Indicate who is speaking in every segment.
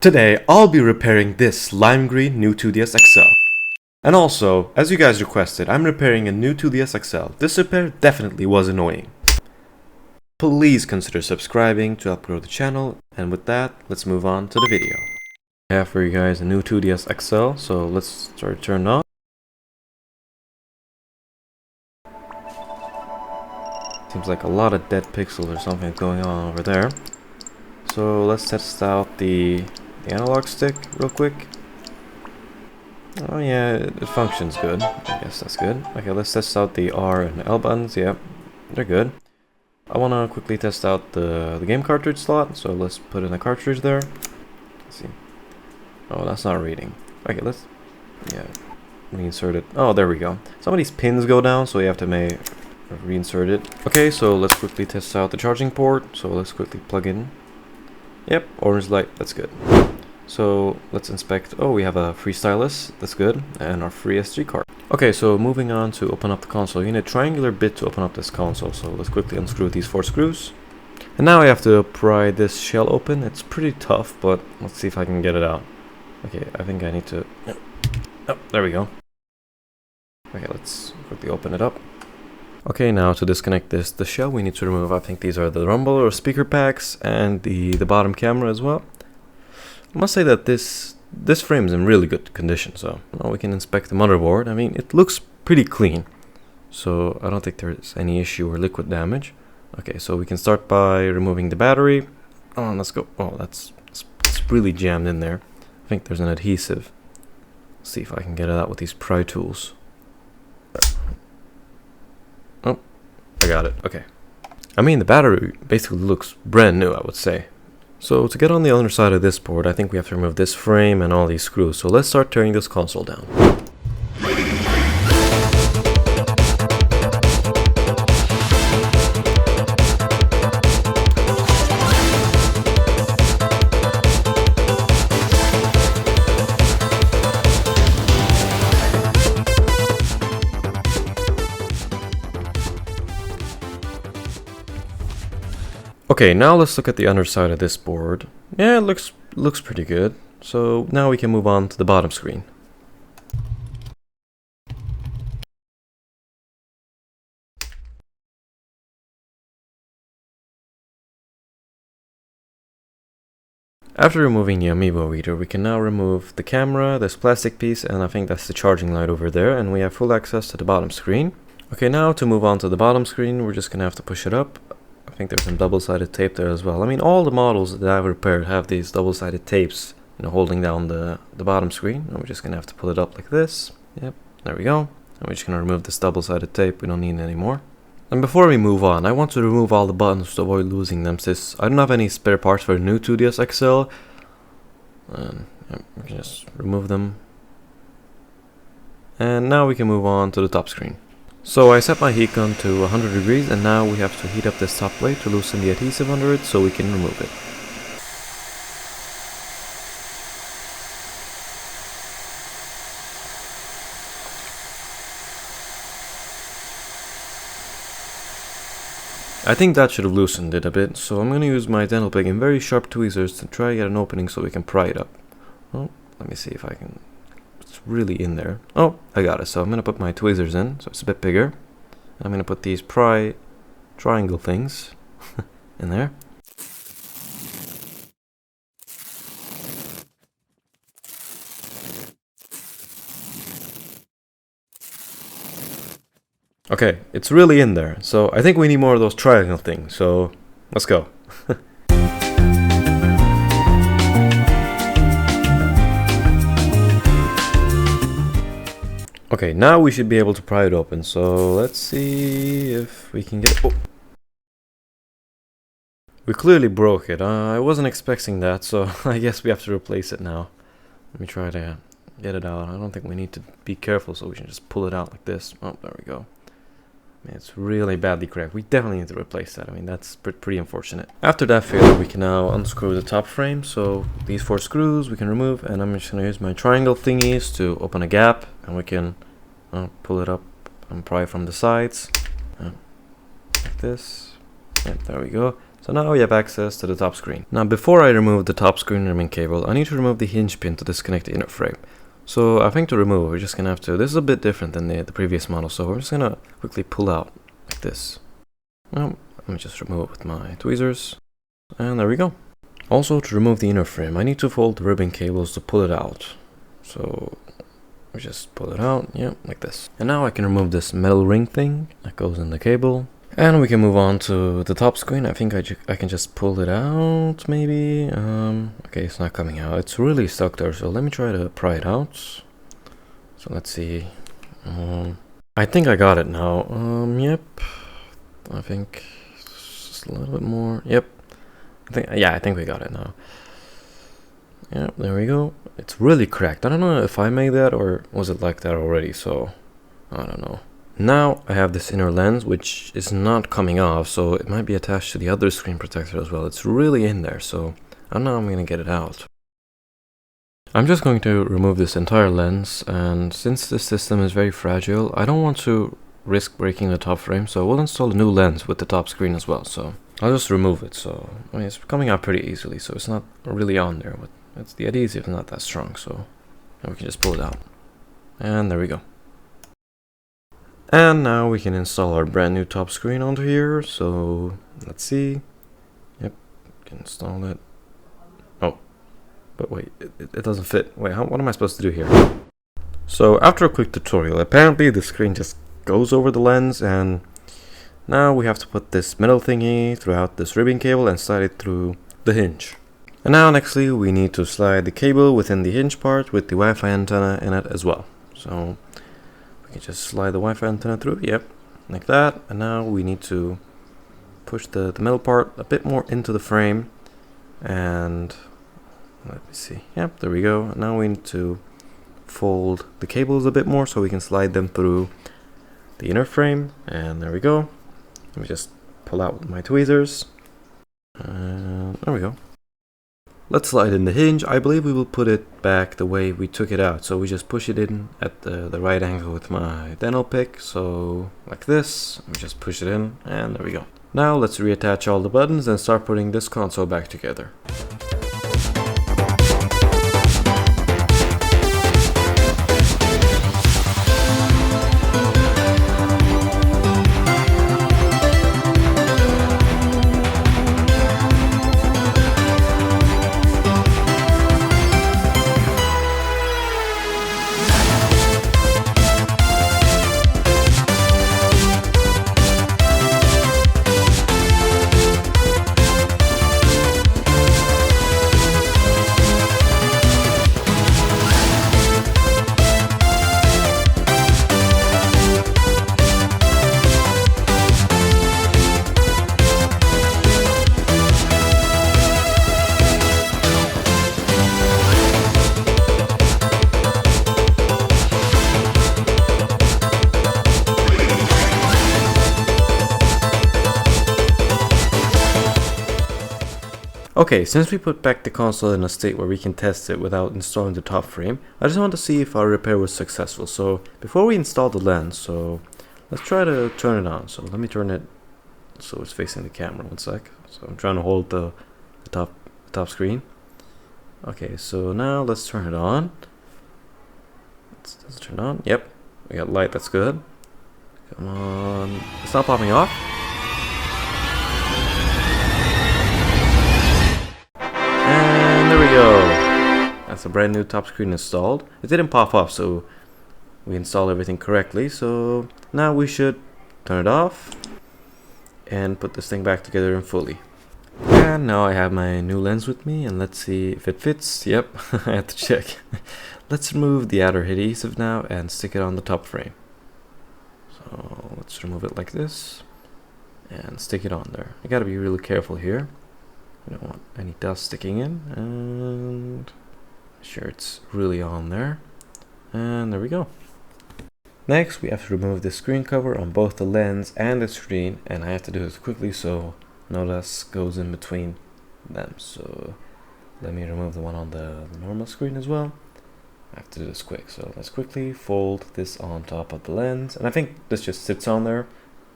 Speaker 1: Today, I'll be repairing this lime green new 2DS XL. And also, as you guys requested, I'm repairing a new 2DS XL. This repair definitely was annoying. Please consider subscribing to help grow the channel, and with that, let's move on to the video. I have for you guys a new 2DS XL, so let's start turning on. Seems like a lot of dead pixels or something going on over there. So let's test out the analog stick real quick. Oh yeah, it functions good. I guess that's good. Okay, let's test out the R and L buttons. Yep, they're good. I want to quickly test out the game cartridge slot, so let's put in a cartridge there. Let's see. Oh, that's not reading. Okay, let's reinsert it. Oh, there we go. Some of these pins go down, so you have to reinsert it. Okay, so let's quickly test out the charging port. So let's quickly plug in. Yep, orange light, that's good. So let's inspect. Oh, we have a free stylus, that's good, and our free SD card. Okay, so moving on to open up the console. You need a triangular bit to open up this console, so let's quickly unscrew these 4 screws. And now I have to pry this shell open. It's pretty tough, but let's see if I can get it out. Okay, I think I need to... Oh, there we go. Okay, let's quickly open it up. Okay, now to disconnect the shell, we need to remove, I think these are the rumble or speaker packs and the bottom camera as well. I must say that this frame is in really good condition, so now we can inspect the motherboard. I mean, it looks pretty clean, so I don't think there's any issue or liquid damage. Okay, so we can start by removing the battery. Oh, let's go. Oh, it's really jammed in there. I think there's an adhesive. Let's see if I can get it out with these pry tools. Oh, I got it. Okay. I mean, the battery basically looks brand new, I would say. So to get on the other side of this board, I think we have to remove this frame and all these screws. So let's start tearing this console down. Okay, now let's look at the underside of this board. Yeah, it looks pretty good. So now we can move on to the bottom screen. After removing the amiibo reader, we can now remove the camera, this plastic piece, and I think that's the charging light over there, and we have full access to the bottom screen. Okay, now to move on to the bottom screen, we're just gonna have to push it up. I think there's some double-sided tape there as well. I mean, all the models that I've repaired have these double-sided tapes, you know, holding down the bottom screen. And we're just gonna have to pull it up like this. Yep, there we go. And we're just gonna remove this double-sided tape. We don't need it anymore. And before we move on, I want to remove all the buttons to avoid losing them, since I don't have any spare parts for a new 2DS XL. And we can just remove them. And now we can move on to the top screen. So I set my heat gun to 100 degrees, and now we have to heat up this top plate to loosen the adhesive under it so we can remove it. I think that should have loosened it a bit, so I'm going to use my dental pick and very sharp tweezers to try to get an opening so we can pry it up. Oh, let me see if I can... It's really in there. Oh, I got it. So I'm going to put my tweezers in, so it's a bit bigger. I'm going to put these triangle things in there. Okay, it's really in there. So I think we need more of those triangle things. So let's go. Okay, now we should be able to pry it open, so let's see if we can get it. Oh. We clearly broke it. I wasn't expecting that, so I guess we have to replace it now. Let me try to get it out. I don't think we need to be careful, so we can just pull it out like this. Oh, there we go. I mean, it's really badly cracked. We definitely need to replace that. I mean, that's pretty unfortunate. After that failure, we can now unscrew the top frame. So these 4 screws we can remove, and I'm just going to use my triangle thingies to open a gap, and we can pull it up and pry from the sides like this. Yep, there we go. So now we have access to the top screen. Now before I remove the top screen ribbon cable, I need to remove the hinge pin to disconnect the inner frame. So I think to remove, we're just gonna have to, this is a bit different than the previous model, so we're just gonna quickly pull out like this. Well, let me just remove it with my tweezers, and there we go. Also, to remove the inner frame, I need to fold the ribbon cables to pull it out. So we just pull it out, yeah, like this. And now I can remove this metal ring thing that goes in the cable. And we can move on to the top screen. I think I can just pull it out, maybe. Okay, it's not coming out. It's really stuck there, so let me try to pry it out. So let's see. I think I got it now. Yep. I think just a little bit more. Yep. I think we got it now. Yep, there we go. It's really cracked. I don't know if I made that or was it like that already, so I don't know. Now I have this inner lens which is not coming off, so it might be attached to the other screen protector as well. It's really in there, so I don't know how I'm gonna get it out. I'm just going to remove this entire lens, and since this system is very fragile, I don't want to risk breaking the top frame, so we'll install a new lens with the top screen as well. So I'll just remove it. So I mean, it's coming out pretty easily, so it's not really on there, but it's the adhesive is not that strong, so we can just pull it out. And there we go. And now we can install our brand new top screen onto here. So let's see. Yep, can install it. Oh, but wait, it doesn't fit. Wait, what am I supposed to do here? So after a quick tutorial, apparently the screen just goes over the lens, and now we have to put this metal thingy throughout this ribbon cable and slide it through the hinge. And now nextly we need to slide the cable within the hinge part with the Wi-Fi antenna in it as well. So we can just slide the Wi-Fi antenna through, yep, like that. And now we need to push the metal part a bit more into the frame, and let me see, yep, there we go. And now we need to fold the cables a bit more so we can slide them through the inner frame, and there we go. Let me just pull out with my tweezers, and there we go. Let's slide in the hinge. I believe we will put it back the way we took it out, so we just push it in at the right angle with my dental pick, so like this. We just push it in, and there we go. Now let's reattach all the buttons and start putting this console back together. Okay, since we put back the console in a state where we can test it without installing the top frame, I just want to see if our repair was successful. So before we install the lens, so let's try to turn it on. So let me turn it so it's facing the camera. One sec. So I'm trying to hold the top screen. Okay, so now let's turn it on. Let's turn it on. Yep, we got light. That's good. Come on, it's not popping off. And there we go. That's a brand new top screen installed. It didn't pop up, so we installed everything correctly. So now we should turn it off and put this thing back together and fully. And now I have my new lens with me, and let's see if it fits. Yep, I had to check. Let's remove the outer adhesive now and stick it on the top frame. So let's remove it like this and stick it on there. You gotta be really careful here. I don't want any dust sticking in, and make sure it's really on there, and there we go. Next we have to remove the screen cover on both the lens and the screen, and I have to do this quickly so no dust goes in between them. So let me remove the one on the normal screen as well. I have to do this quick, so let's quickly fold this on top of the lens, and I think this just sits on there,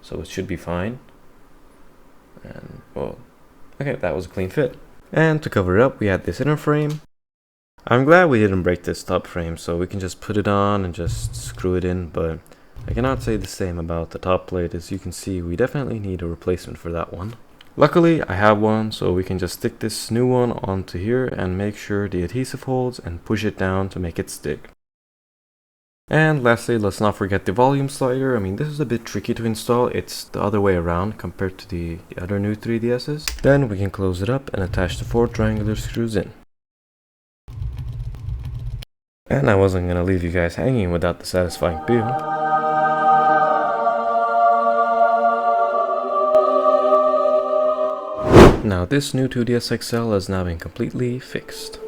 Speaker 1: so it should be fine. And well, Okay, that was a clean fit. And to cover it up, we had this inner frame. I'm glad we didn't break this top frame, so we can just put it on and just screw it in, but I cannot say the same about the top plate. As you can see, we definitely need a replacement for that one. Luckily, I have one, so we can just stick this new one onto here and make sure the adhesive holds and push it down to make it stick. And lastly, let's not forget the volume slider. I mean, this is a bit tricky to install. It's the other way around compared to the other new 3DSs. Then we can close it up and attach the 4 triangular screws in. And I wasn't gonna leave you guys hanging without the satisfying build. Now this new 2DS XL has now been completely fixed.